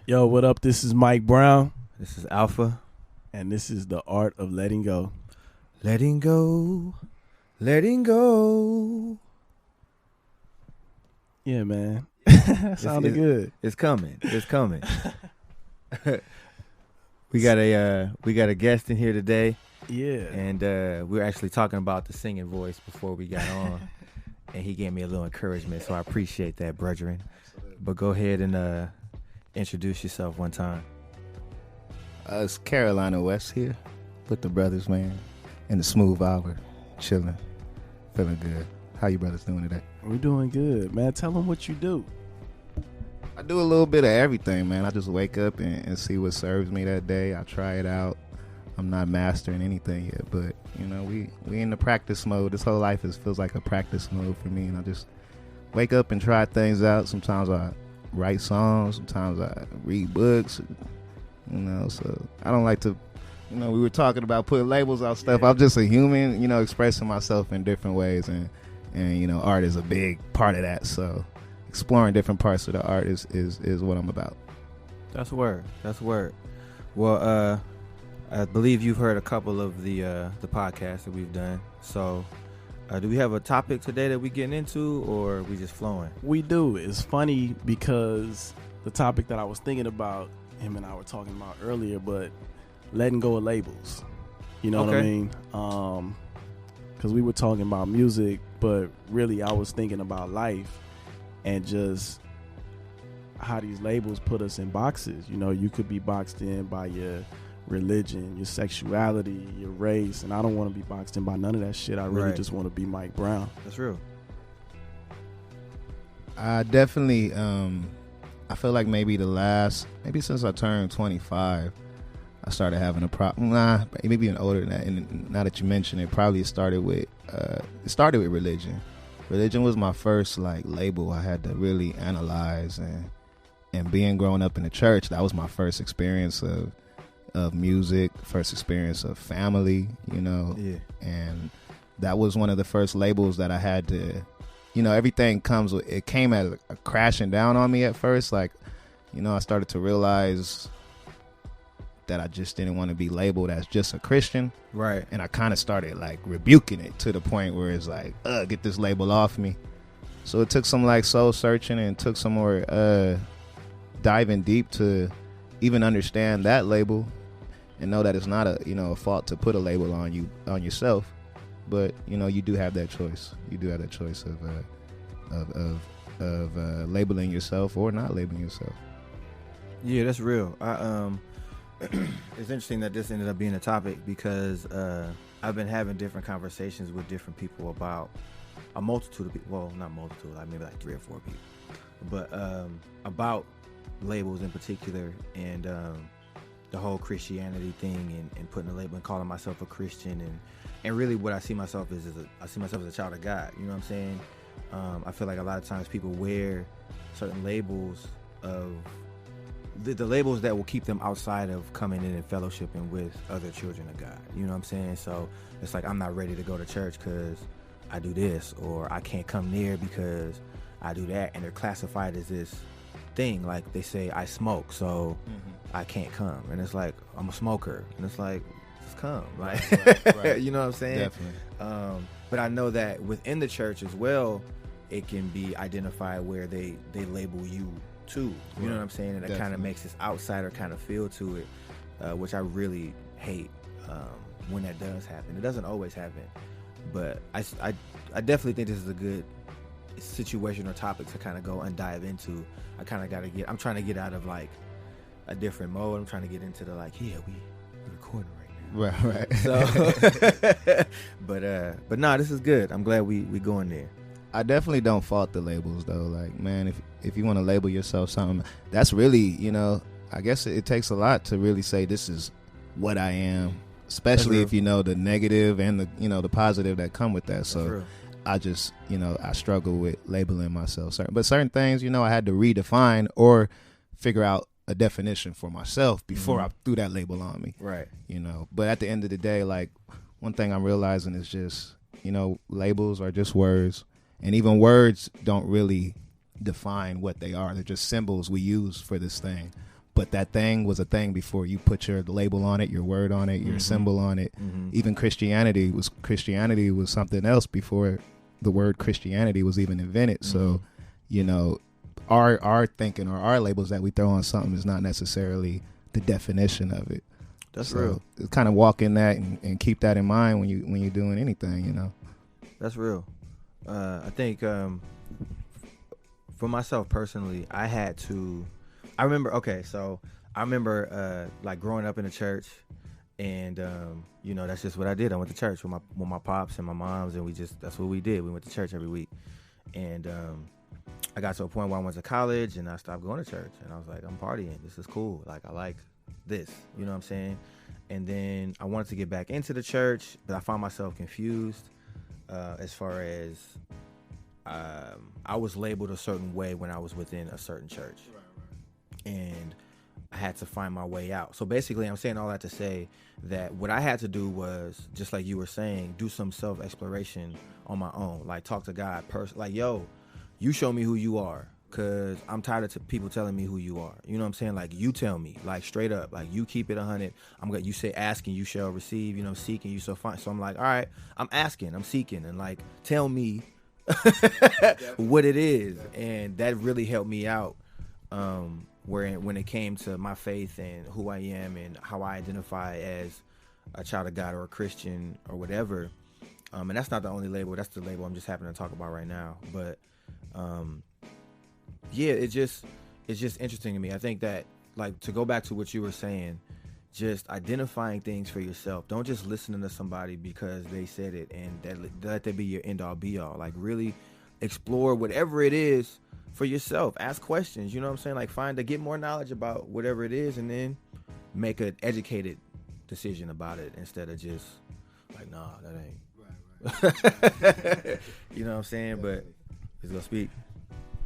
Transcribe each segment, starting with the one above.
Yo, what up? This is Mike Brown, This is Alpha. and this is the art of letting go. Letting go. Letting go. Yeah, man. Sounded good. It's coming. It's coming. we got a guest in here today, Yeah. and we were actually talking about the singing voice before we got on, and he gave me a little encouragement, so I appreciate that, brethren. But go ahead and introduce yourself one time. It's Carolina West here with the brothers, man. In the smooth hour, chilling, feeling good. How you brothers doing today? We're doing good, man. Tell them what you do. I do a little bit of everything, man. I just wake up and see what serves me that day. I try it out. I'm not mastering anything yet, but you know, we in the practice mode. This whole life feels like a practice mode for me, and I just wake up and try things out. Sometimes I write songs. Sometimes I read books. You know, so I don't like to. You know, we were talking about putting labels on stuff. I'm just a human, you know, expressing myself in different ways, and you know, art is a big part of that. So exploring different parts of the art is what I'm about. That's word. That's word. Well, I believe you've heard a couple of the podcasts that we've done. So, do we have a topic today that we getting into, or are we just flowing? We do. It's funny because the topic that I was thinking about, him and I were talking about earlier, but letting go of labels. You know what I Okay. mean? Because we were talking about music, but really I was thinking about life and just how these labels put us in boxes. You know, you could be boxed in by your religion, your sexuality, your race, and I don't want to be boxed in by none of that shit. I really Right. just want to be Mike Brown. That's real. I definitely, I feel like maybe since I turned 25, I started having a problem. Maybe even older than that. And now that you mention it, probably started with religion. Religion was my first like label I had to really analyze, and being growing up in the church, that was my first experience of music, first experience of family, you know. Yeah. And that was one of the first labels that I had to, you know, everything came as a crashing down on me at first. Like, you know, I started to realize that I just didn't want to be labeled as just a Christian. Right. And I kind of started like rebuking it to the point where it's like, get this label off me. So it took some like soul searching, and took some more diving deep to even understand that label and know that it's not a fault to put a label on yourself. But, you know, you do have that choice. You do have that choice of labeling yourself or not labeling yourself. Yeah, that's real. It's interesting that this ended up being a topic because I've been having different conversations with different people about a multitude of people. Well, not multitude, like maybe like 3 or 4 people, but about labels in particular, and the whole Christianity thing, and putting a label and calling myself a Christian, and really what I see myself as I see myself as a child of God. You know what I'm saying? I feel like a lot of times people wear certain labels of the labels that will keep them outside of coming in and fellowshipping with other children of God. You know what I'm saying? So it's like, I'm not ready to go to church because I do this, or I can't come near because I do that, and they're classified as this thing. Like they say, I smoke, so I can't come, and it's like, I'm a smoker, and it's like, just come, like, Right. you know what I'm saying? Definitely. But I know that within the church as well, it can be identified where they label you too. You know what I'm saying? And it kind of Definitely. makes this outsider kind of feel to it, which I really hate when that does happen. It doesn't always happen, but I definitely think this is a good situation or topic to kind of go and dive into. I kind of got to I'm trying to get out of like a different mode. I'm trying to get into the like, yeah, we're recording right now. Right. So, but nah, this is good. I'm glad we going there. I definitely don't fault the labels though. Like, man, if you want to label yourself something, that's really, you know, I guess it takes a lot to really say this is what I am, especially if you know the negative and the, you know, the positive that come with that. That's So real. I just, you know, I struggle with labeling myself. Certain things, you know, I had to redefine or figure out a definition for myself before I threw that label on me. Right. You know, but at the end of the day, like, one thing I'm realizing is just, you know, labels are just words, and even words don't really define what they are. They're just symbols we use for this thing. but that thing was a thing before you put your label on it, your word on it, your symbol on it. Even Christianity was something else before the word Christianity was even invented. So, you know, our thinking or our labels that we throw on something is not necessarily the definition of it. That's real. Kind of walk in that and keep that in mind when you're doing anything, you know. That's real. I think for myself personally, I remember like growing up in the church, and you know, that's just what I did. I went to church with my pops and my moms, and that's what we did. We went to church every week, and I got to a point where I went to college and I stopped going to church, and I was like, I'm partying. This is cool. Like, I like this, you know what I'm saying? And then I wanted to get back into the church, but I found myself confused as far as I was labeled a certain way when I was within a certain church. And I had to find my way out. So basically, I'm saying all that to say that what I had to do was, just like you were saying, do some self-exploration on my own. Like, talk to God like, yo, you show me who you are, because I'm tired of people telling me who you are. You know what I'm saying? Like, you tell me, like, straight up. Like, you keep it 100. You say, asking, you shall receive. You know, seeking, you shall find. So I'm like, all right, I'm asking, I'm seeking, and like, tell me what it is. And that really helped me out when it came to my faith and who I am and how I identify as a child of God or a Christian or whatever. And that's not the only label. That's the label I'm just happening to talk about right now. But yeah, it's just interesting to me. I think that, like, to go back to what you were saying, just identifying things for yourself. Don't just listen to somebody because they said it and let that be your end all be all. Like, really explore whatever it is for yourself. Ask questions, you know what I'm saying? Like, get more knowledge about whatever it is, and then make an educated decision about it instead of just like, nah, that ain't right. You know what I'm saying? But he's gonna speak.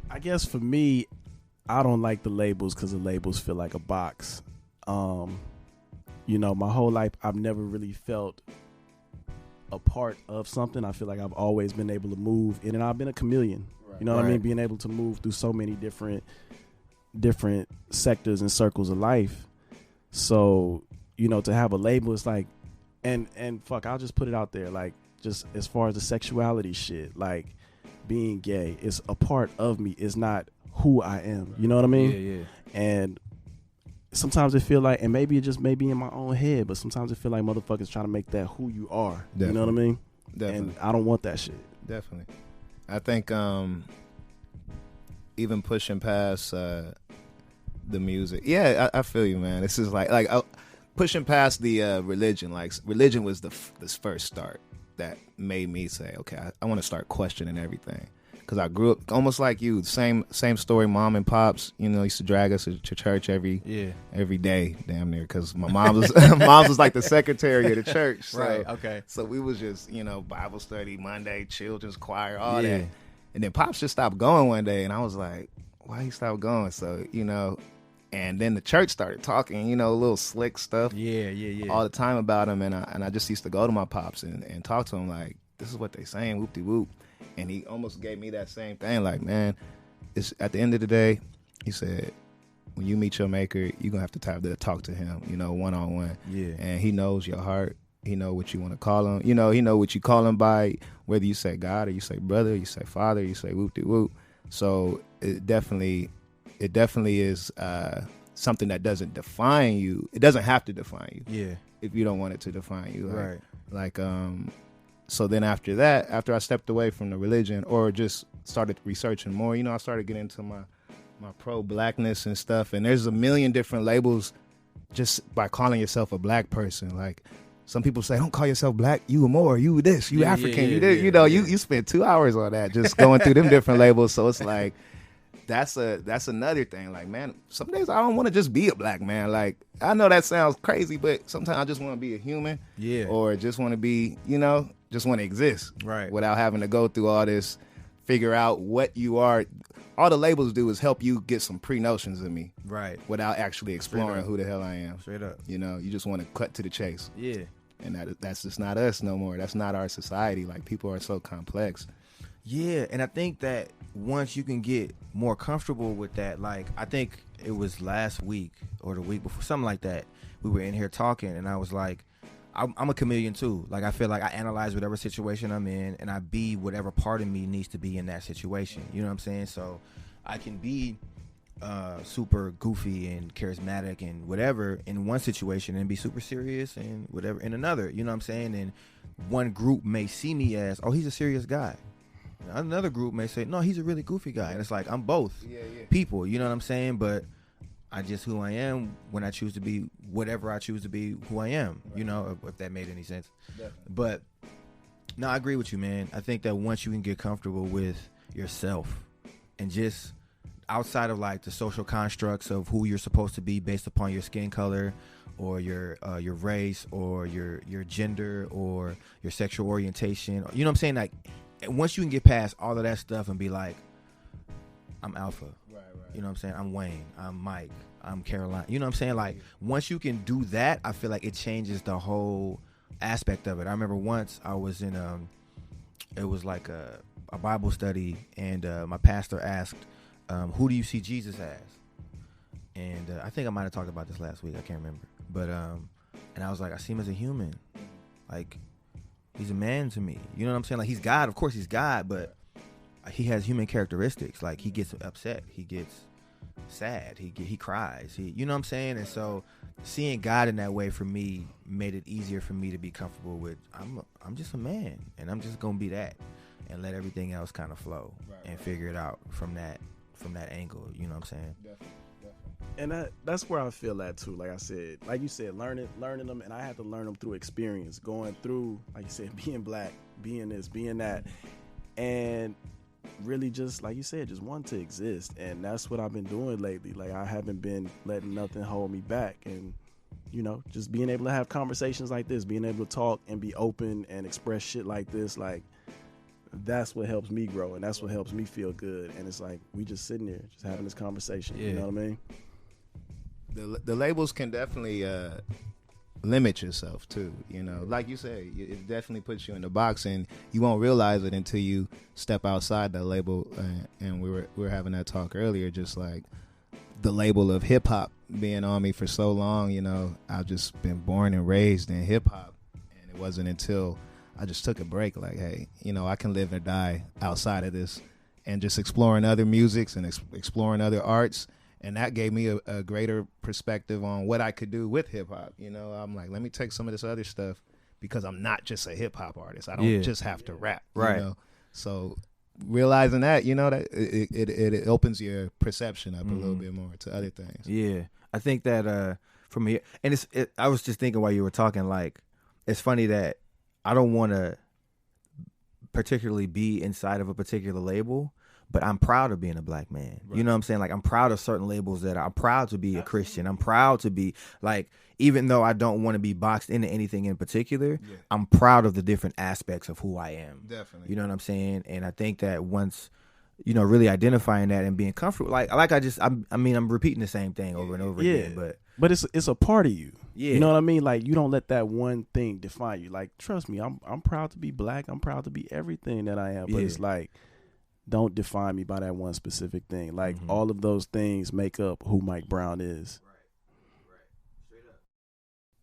I guess for me, I don't like the labels because the labels feel like a box. You know, my whole life, I've never really felt a part of something. I feel like I've always been able to move in, and I've been a chameleon. You know what I mean? Being able to move through so many different sectors and circles of life. So, you know, to have a label, it's like, and fuck, I'll just put it out there. Like, just as far as the sexuality shit, like, being gay is a part of me. It's not who I am. You know what I mean? Yeah. And sometimes it feel like, and maybe it just may be in my own head, but sometimes it feel like motherfuckers trying to make that who you are. Definitely. You know what I mean? Definitely. And I don't want that shit. Definitely. I think even pushing past the music. Yeah, I feel you, man. This is like pushing past the religion. Like, religion was this first start that made me say, okay, I want to start questioning everything. Because I grew up almost like you, same story. Mom and pops, you know, used to drag us to church every day, damn near. Because my mom was like the secretary of the church. So, right. Okay. So we was just, you know, Bible study Monday, children's choir, all that. And then pops just stopped going one day, and I was like, why he stopped going? So, you know, and then the church started talking, you know, little slick stuff. Yeah. All the time about him, and I just used to go to my pops and talk to him like, this is what they saying, whoop de whoop. And he almost gave me that same thing, like, man, it's at the end of the day, he said, when you meet your maker, you're going to have to talk to him, you know, one-on-one. Yeah. And he knows your heart. He know what you want to call him. You know, he know what you call him by, whether you say God or you say brother, you say father, you say whoop-de-whoop. So it definitely is something that doesn't define you. It doesn't have to define you. Yeah. If you don't want it to define you. Right. Like, so then after that, after I stepped away from the religion or just started researching more, you know, I started getting into my pro-blackness and stuff. And there's a million different labels just by calling yourself a black person. Like, some people say, don't call yourself black, you a Moor, you this, you African, you this. You know, you spend 2 hours on that just going through them different labels. So it's like, that's another thing. Like, man, some days I don't want to just be a black man. Like, I know that sounds crazy, but sometimes I just want to be a human. Yeah. Or just want to be, you know, just want to exist. Right. Without having to go through all this, figure out what you are. All the labels do is help you get some pre-notions of me. Right. Without actually exploring who the hell I am. Straight up. You know, you just want to cut to the chase. Yeah. And that's just not us no more. That's not our society. Like, people are so complex. Yeah, and I think that once you can get more comfortable with that, like I think it was last week or the week before, something like that, we were in here talking, and I was like, I'm a chameleon too. Like I feel like I analyze whatever situation I'm in, and I be whatever part of me needs to be in that situation. You know what I'm saying? So I can be super goofy and charismatic and whatever in one situation, and be super serious and whatever in another. You know what I'm saying? And one group may see me as, oh, he's a serious guy. Another group may say, no, he's a really goofy guy. And it's like, I'm both people, you know what I'm saying? But I just who I am when I choose to be whatever I choose to be who I am, you know, if that made any sense. Definitely. But no, I agree with you, man. I think that once you can get comfortable with yourself and just outside of like the social constructs of who you're supposed to be based upon your skin color or your race or your gender or your sexual orientation, you know what I'm saying? Like, once you can get past all of that stuff and be like, I'm Alpha, right. You know what I'm saying? I'm Wayne, I'm Mike, I'm Caroline. You know what I'm saying? Like, once you can do that, I feel like it changes the whole aspect of it. I remember once I was in it was like a Bible study, and my pastor asked, who do you see Jesus as? And I think I might have talked about this last week. I can't remember. But and I was like, I see him as a human. Like, he's a man to me. You know what I'm saying? Like, he's God. Of course he's God, but he has human characteristics. Like, he gets upset. He gets sad. He cries. You know what I'm saying? And so seeing God in that way for me made it easier for me to be comfortable with, I'm just a man, and I'm just going to be that and let everything else kind of flow and figure it out from that angle. You know what I'm saying? Definitely. And that's where I feel that too. Like I said, like you said, learning them, and I had to learn them through experience, going through, like you said, being black, being this, being that, and really just, like you said, just want to exist. And that's what I've been doing lately. Like, I haven't been letting nothing hold me back, and you know, just being able to have conversations like this, being able to talk and be open and express shit like this, like, that's what helps me grow, and that's what helps me feel good. And it's like, we just sitting there just having this conversation. You know what I mean? The labels can definitely limit yourself too. You know, like you say, it definitely puts you in the box, and you won't realize it until you step outside that label. And we were having that talk earlier, just like the label of hip hop being on me for so long. You know, I've just been born and raised in hip hop, and it wasn't until I just took a break, like, hey, you know, I can live or die outside of this, and just exploring other musics and exploring other arts. And that gave me a greater perspective on what I could do with hip hop. You know, I'm like, let me take some of this other stuff, because I'm not just a hip hop artist. I don't just have to rap. Right. You know? So realizing that, you know, that it opens your perception up a little bit more to other things. Yeah. I think that for me, and I was just thinking while you were talking, like, it's funny that I don't want to particularly be inside of a particular label, but I'm proud of being a black man. Right. You know what I'm saying? Like, I'm proud of certain labels that I'm proud to be a Christian. I'm proud to be, like, even though I don't want to be boxed into anything in particular, I'm proud of the different aspects of who I am. Definitely. You know what I'm saying? And I think that once, you know, really identifying that and being comfortable, I'm repeating the same thing over and over again, but it's a part of you. Yeah. You know what I mean? Like, you don't let that one thing define you. Like, trust me, I'm proud to be black. I'm proud to be everything that I am. But it's like, don't define me by that one specific thing. Like, all of those things make up who Mike Brown is. Right. Straight up.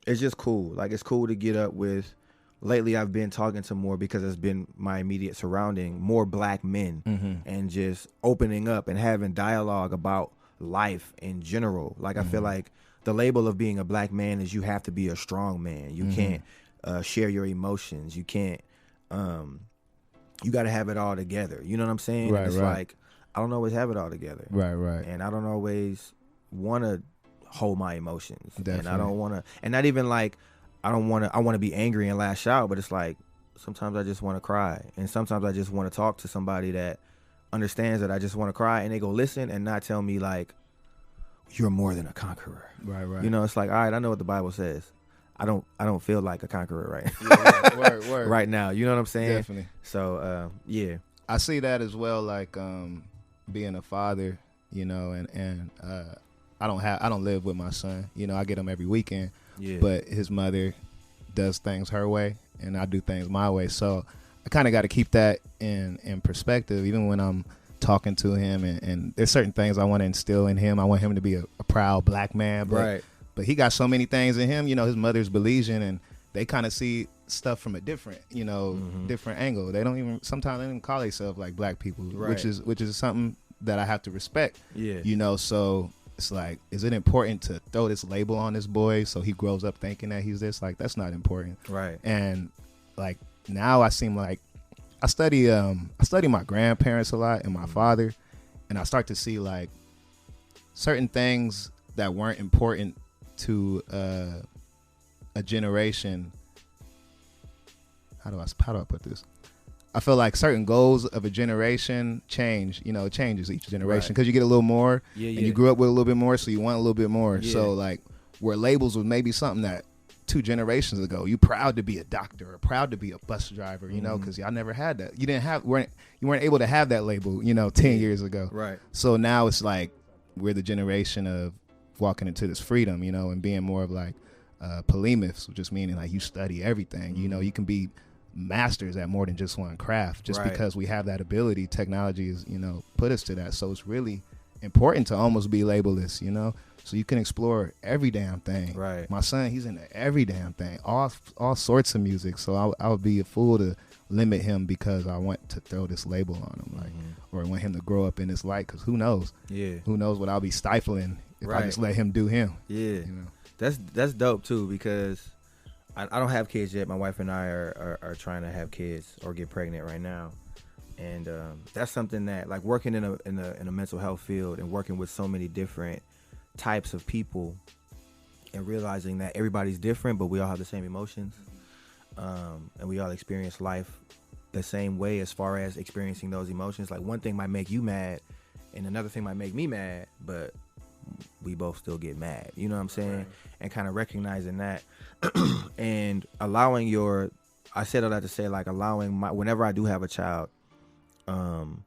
It's just cool. Like, it's cool to get up with. Lately, I've been talking to more, because it's been my immediate surrounding, more black men, and just opening up and having dialogue about life in general. Like, I feel like the label of being a black man is you have to be a strong man. You can't share your emotions. You can't. You got to have it all together. You know what I'm saying? Right, it's like, I don't always have it all together. Right. And I don't always want to hold my emotions. Definitely. And I don't want to, and not even like, I want to be angry and lash out, but it's like, sometimes I just want to cry. And sometimes I just want to talk to somebody that understands that I just want to cry, and they go listen and not tell me like, you're more than a conqueror. Right. You know, it's like, all right, I know what the Bible says. I don't feel like a conqueror right now. Word. Right now. You know what I'm saying? Definitely. So, yeah. I see that as well, like being a father, you know, and I don't live with my son. You know, I get him every weekend. Yeah. But his mother does things her way, and I do things my way. So I kind of got to keep that in perspective, even when I'm talking to him. And there's certain things I want to instill in him. I want him to be a proud black man. But he got so many things in him. You know, his mother's Belizean, and they kind of see stuff from a different, you know, different angle. They don't even, sometimes they don't even call themselves like black people, which is something that I have to respect. Yeah. You know, so it's like, is it important to throw this label on this boy so he grows up thinking that he's this? Like, that's not important. Right. And like now I seem like I study my grandparents a lot and my father, and I start to see like certain things that weren't important to a generation. How do I put this? I feel like certain goals of a generation change. You know, it changes each generation because you get a little more, and you grew up with a little bit more, so you want a little bit more. Yeah. So like, where labels was maybe something that 2 generations ago, you proud to be a doctor or proud to be a bus driver, you know, because y'all never had that. You weren't able to have that label, you know, 10 years ago. Right. So now it's like we're the generation of walking into this freedom, you know, and being more of like polymaths, just meaning like you study everything. You know, you can be masters at more than just one craft just because we have that ability. Technology is, you know, put us to that. So it's really important to almost be labelless, you know, so you can explore every damn thing. Right. My son, he's into every damn thing, all sorts of music. So I would be a fool to limit him because I want to throw this label on him, like, or I want him to grow up in this light. Because who knows? Yeah. Who knows what I'll be stifling if I just let him do him. Yeah. You know? That's dope too, because I don't have kids yet. My wife and I are trying to have kids or get pregnant right now. And that's something that, like, working in a mental health field and working with so many different types of people and realizing that everybody's different, but we all have the same emotions, and we all experience life the same way as far as experiencing those emotions. Like, one thing might make you mad and another thing might make me mad, but we both still get mad. You know what I'm saying? Right. And kind of recognizing that and allowing I said all that to say, like, whenever I do have a child, allowing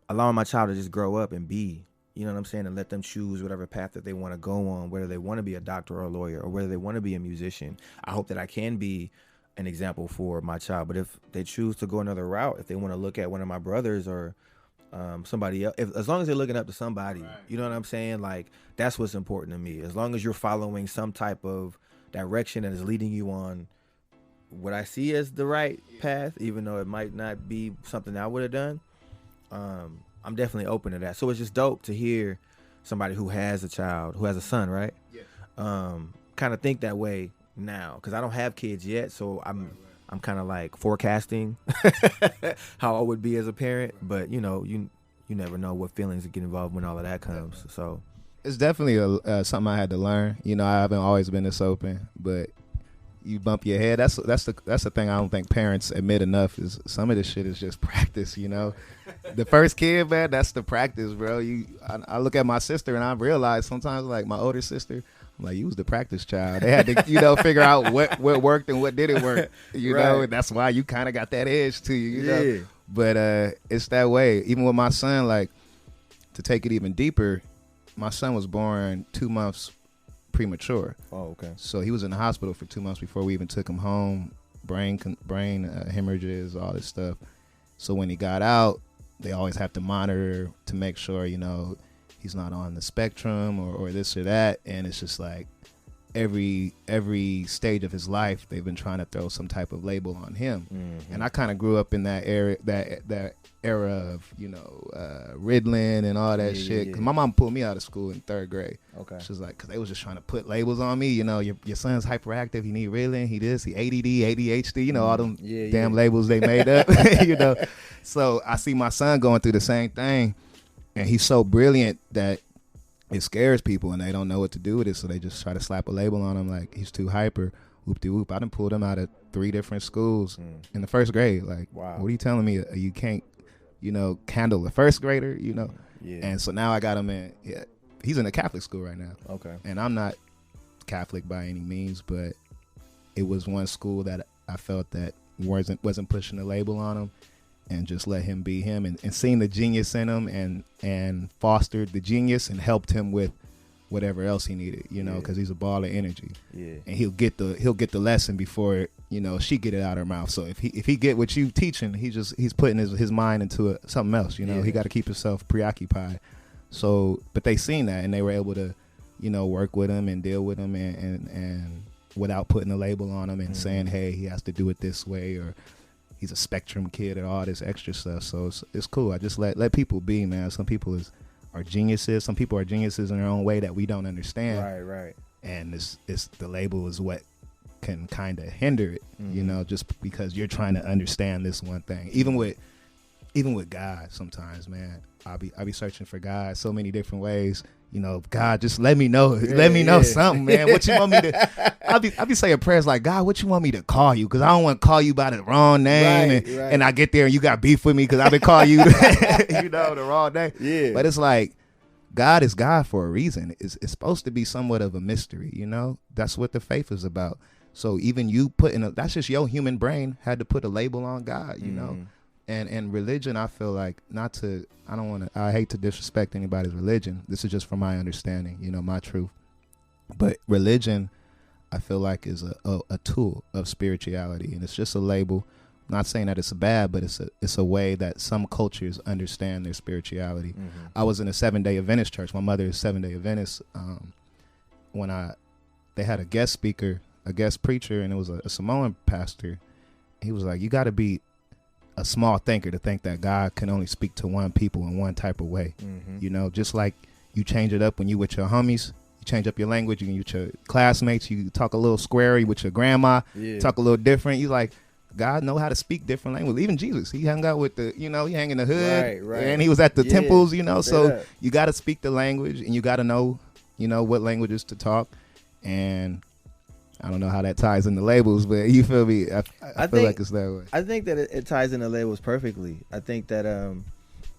my child to just grow up and be, you know what I'm saying, and let them choose whatever path that they want to go on, whether they want to be a doctor or a lawyer or whether they want to be a musician. I hope that I can be an example for my child. But if they choose to go another route, if they want to look at one of my brothers or somebody else, as long as they're looking up to somebody, you know what I'm saying, like, that's what's important to me. As long as you're following some type of direction that is leading you on what I see as the right path, even though it might not be something I would have done, I'm definitely open to that. So it's just dope to hear somebody who has a child, who has a son, right? Yeah. Kind of think that way now, because I don't have kids yet, so I'm kind of like forecasting how I would be as a parent. But you know, you never know what feelings get involved when all of that comes. So it's definitely something I had to learn. You know, I haven't always been this open, but you bump your head. That's the thing I don't think parents admit enough, is some of this shit is just practice, you know. The first kid, man, that's the practice, bro. I look at my sister and I realize sometimes, like, my older sister, I'm like, you was the practice child. They had to, you know, figure out what worked and what didn't work, you know, and that's why you kind of got that edge to you, you know. But it's that way. Even with my son, like, to take it even deeper, my son was born 2 months premature. Oh, okay. So he was in the hospital for 2 months before we even took him home. Brain hemorrhages, all this stuff. So when he got out, they always have to monitor to make sure, you know, he's not on the spectrum or this or that. And it's just like every stage of his life, they've been trying to throw some type of label on him. Mm-hmm. And I kind of grew up in that era of, you know, Ritalin and all that shit. Cause my mom pulled me out of school in 3rd grade. Okay. She was like, cause they was just trying to put labels on me. You know, your son's hyperactive. He need Ritalin. He this. He ADD, ADHD. You know, all them damn labels they made up. You know. So I see my son going through the same thing, and he's so brilliant that it scares people, and they don't know what to do with it. So they just try to slap a label on him, like, he's too hyper. Whoop-de-whoop. I done pulled him out of 3 different schools in the 1st grade. Like, wow. What are you telling me? You can't, you know, handle a 1st grader, you know? Yeah. And so now I got him in, he's in a Catholic school right now. Okay. And I'm not Catholic by any means, but it was one school that I felt that wasn't pushing the label on him and just let him be him, and seeing the genius in him and fostered the genius and helped him with whatever else he needed, you know, because he's a ball of energy. Yeah. And he'll get the lesson before she get it out of her mouth. So if he get what you teaching, he's putting his mind into something else. He got to keep himself preoccupied. So, but they seen that and they were able to, work with him and deal with him and without putting a label on him and saying, hey, he has to do it this way, or he's a spectrum kid, or all this extra stuff. So it's cool. I just let people be, man. Some people are geniuses. Some people are geniuses in their own way that we don't understand. Right. And it's the label is what can kind of hinder it, just because you're trying to understand this one thing. Even with God, sometimes, man, I'll be searching for God so many different ways. God, just let me know. Let me know something, man. What you want me to? I'll be saying prayers like, God, what you want me to call you? Because I don't want to call you by the wrong name, and I get there and you got beef with me because I've been calling you, the wrong name. Yeah. But it's like, God is God for a reason. It's supposed to be somewhat of a mystery, That's what the faith is about. So even you that's just your human brain had to put a label on God, And religion, I feel like I hate to disrespect anybody's religion. This is just from my understanding, my truth. But religion, I feel like, is a tool of spirituality, and it's just a label. I'm not saying that it's bad, but it's a way that some cultures understand their spirituality. I was in a 7-day Adventist church. My mother is 7-day Adventist. When they had a guest speaker, a guest preacher, and it was a Samoan pastor. He was like, you got to be a small thinker to think that God can only speak to one people in one type of way. Just like you change it up when you with your homies, you change up your language, you with your classmates, you talk a little squarey with your grandma, talk a little different. You like, God know how to speak different language. Even Jesus, he hung out with he hang in the hood, right. And he was at the temples, so you got to speak the language and you got to know, what languages to talk. And I don't know how that ties into labels, but you feel me? I feel like it's that way. I think that it ties into labels perfectly. I think that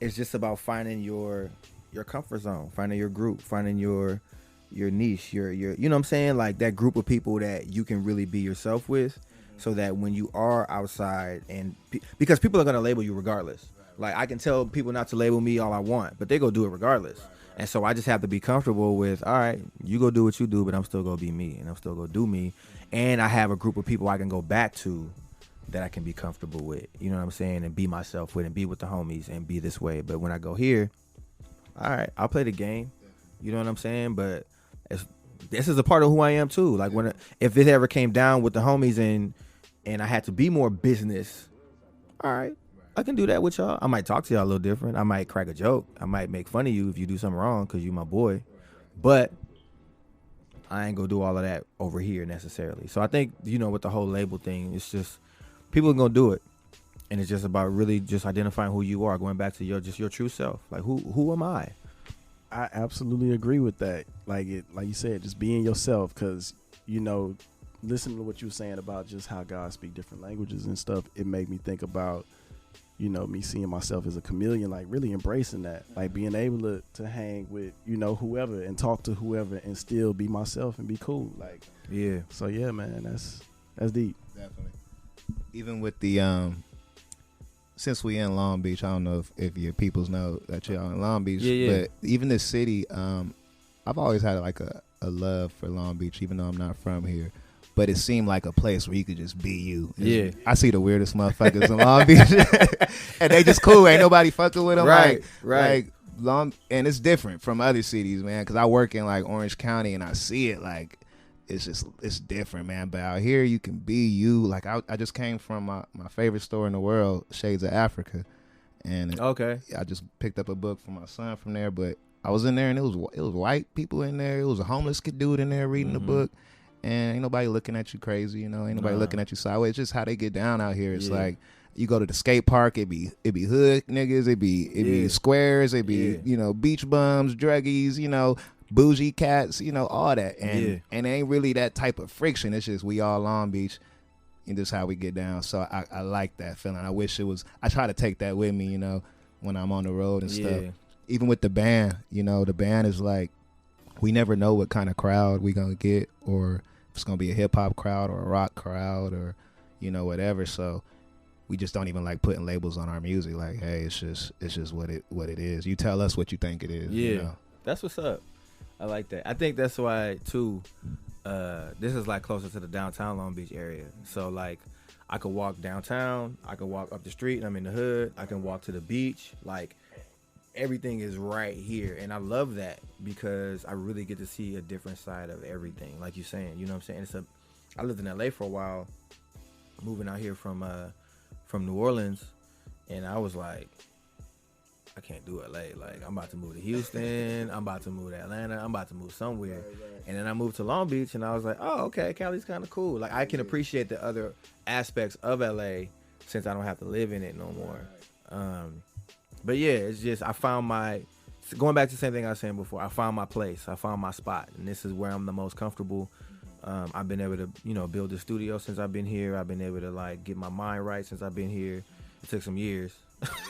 it's just about finding your comfort zone, finding your group, finding your niche, your you know what I'm saying? Like that group of people that you can really be yourself with, so that when you are outside because people are going to label you regardless. Like I can tell people not to label me all I want, but they go do it regardless. And so I just have to be comfortable with, all right, you go do what you do, but I'm still going to be me, and I'm still going to do me. And I have a group of people I can go back to that I can be comfortable with, you know what I'm saying, and be myself with and be with the homies and be this way. But when I go here, all right, I'll play the game, you know what I'm saying? But this is a part of who I am too. Like if it ever came down with the homies and I had to be more business, all right, I can do that with y'all. I might talk to y'all a little different. I might crack a joke. I might make fun of you if you do something wrong because you my boy. But I ain't going to do all of that over here necessarily. So I think, with the whole label thing, it's just people are going to do it. And it's just about really just identifying who you are, going back to your true self. Like, who am I? I absolutely agree with that. Like you said, just being yourself, because, listening to what you were saying about just how God speak different languages and stuff, it made me think about me seeing myself as a chameleon, like really embracing that, like being able to hang with, whoever and talk to whoever and still be myself and be cool. Like, yeah. So yeah, man, that's deep. Definitely. Even with the, since we in Long Beach, I don't know if your peoples know that y'all in Long Beach, but even this city, I've always had like a love for Long Beach, even though I'm not from here. But it seemed like a place where you could just be you. I see the weirdest motherfuckers in Long Beach, and they just cool. Ain't nobody fucking with them. Right. Like and it's different from other cities, man. Because I work in like Orange County, and I see it like it's different, man. But out here, you can be you. Like I just came from my favorite store in the world, Shades of Africa, and I just picked up a book for my son from there. But I was in there, and it was white people in there. It was a homeless dude in there reading the book. And ain't nobody looking at you crazy, ain't nobody looking at you sideways. It's just how they get down out here. It's like you go to the skate park, it be hood niggas, it be squares, it be beach bums, druggies, bougie cats, all that. And it ain't really that type of friction. It's just we all Long Beach, and this is how we get down. So I like that feeling. I wish it was. I try to take that with me, when I'm on the road and stuff. Even with the band, the band is like, we never know what kind of crowd we gonna get, or if it's gonna be a hip hop crowd or a rock crowd or whatever. So we just don't even like putting labels on our music. Like, hey, it's just what it is. You tell us what you think it is. Yeah, that's what's up. I like that. I think that's why too. this is like closer to the downtown Long Beach area. So like I could walk downtown, I could walk up the street, I'm in the hood, I can walk to the beach. Like everything is right here. And I love that because I really get to see a different side of everything. Like you're saying, you know what I'm saying? I lived in LA for a while, moving out here from New Orleans, and I was like, I can't do LA. Like, I'm about to move to Houston. I'm about to move to Atlanta. I'm about to move somewhere. And then I moved to Long Beach, and I was like, oh, okay, Cali's kind of cool. Like, I can appreciate the other aspects of LA since I don't have to live in it no more. But yeah, it's just I found going back to the same thing I was saying before. I found my place. I found my spot, and this is where I'm the most comfortable. I've been able to, build a studio since I've been here. I've been able to like get my mind right since I've been here. It took some years.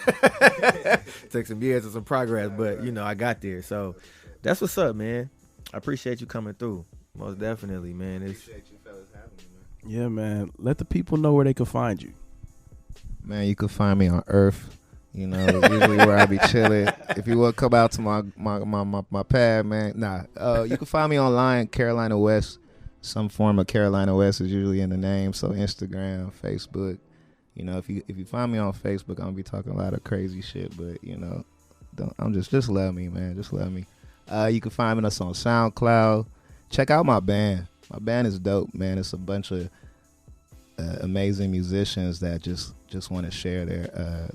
It took some years and some progress, but I got there. So that's what's up, man. I appreciate you coming through. Most definitely, man. Appreciate you fellas having me, man. Yeah, man. Let the people know where they can find you. Man, you can find me on Earth. Usually where I be chilling. If you want to come out to my pad, man, you can find me online, Carolina West. Some form of Carolina West is usually in the name. So Instagram, Facebook. If you find me on Facebook, I'm gonna be talking a lot of crazy shit. But I'm just love me, man. Just love me. You can find us on SoundCloud. Check out my band. My band is dope, man. It's a bunch of amazing musicians that just want to share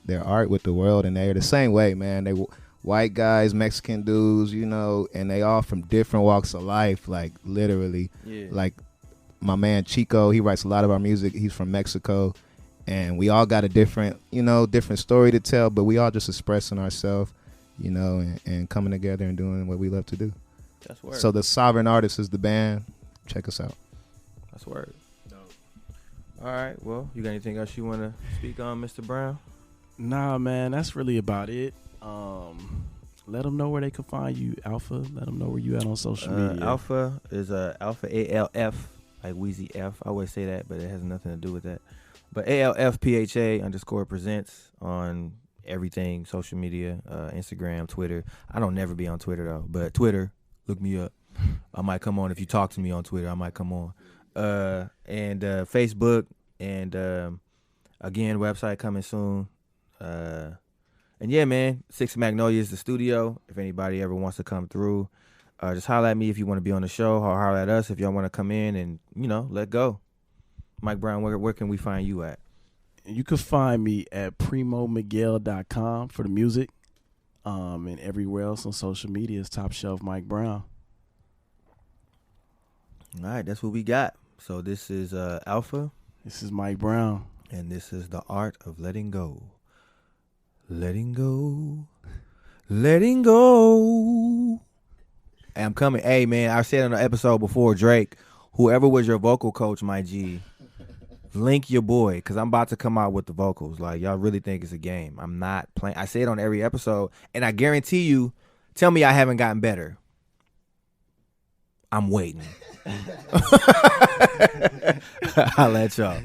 their art with the world, and they're the same way, man. They white guys, Mexican dudes, and they all from different walks of life, like literally. Yeah. Like my man Chico, he writes a lot of our music. He's from Mexico, and we all got a different story to tell, but we all just expressing ourselves, and coming together and doing what we love to do. That's word. So the Sovereign Artist is the band. Check us out. That's word. All right. Well, you got anything else you want to speak on, Mr. Brown? Nah, man, that's really about it. Let them know where they can find you, Alpha. Let them know where you at on social media. Alpha is Alpha ALF, like Weezy F. I always say that, but it has nothing to do with that. But ALFPHA_presents on everything, social media, Instagram, Twitter. I don't never be on Twitter though, but Twitter, look me up. I might come on if you talk to me on Twitter. I might come on. And Facebook, and again, website coming soon. And yeah, man, Six Magnolia is the studio. If anybody ever wants to come through, just holler at me if you want to be on the show, or holler at us if y'all want to come in and let go. Mike Brown, where can we find you at? You can find me at primomiguel.com for the music. And everywhere else on social media is Top Shelf Mike Brown. All right, that's what we got. So this is Alpha. This is Mike Brown. And this is the art of letting go. Letting go. Letting go. Hey, I'm coming. Hey, man, I said on the episode before, Drake, whoever was your vocal coach, my G, link your boy, because I'm about to come out with the vocals. Like, y'all really think it's a game. I'm not playing. I say it on every episode, and I guarantee you, tell me I haven't gotten better. I'm waiting. I'll let y'all.